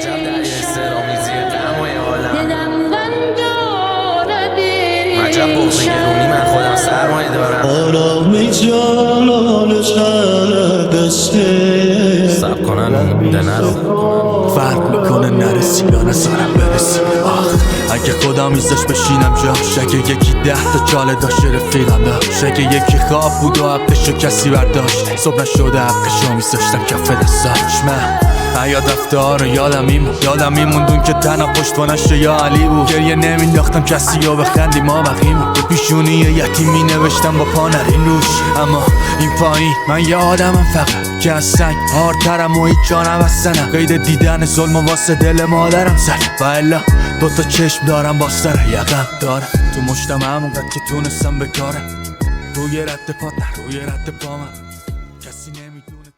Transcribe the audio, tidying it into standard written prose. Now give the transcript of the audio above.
عجب دریای سرامیزی غم و عالم عجب بغض گرونی من خودم سرمایه دارم آرامی جانانش دسته سب کنن مونده نرو فرق میکنه نرسی یا نزارم برسی. اگه خدا میزش بشینم جا شگه یکی 10 تا چاله داشت رفیقم داشت شگه یکی خواب بود و حقشو کسی برداشت صبح نشده حقشو میزاشتم کف دستاش. من یاد رفته ها رو یادم میموندون که تنها پشتوانش یا علی بود. گریه نمینداختم کسی یا بخندی ما بقیمون به پیشونی یتیم می نوشتم با پا نرین روش. اما این پایین من یه آدمم فقط که از سنگ هارترم و هیچ جانم بستنم. قید دیدن ظلم و واسه دل مادرم زد و الا 2 تا چشم دارم با سر یقم دارم تو مشتم همونقدر که تونستم بکارم روی رد پات نه روی رد پا من کسی نمیدونه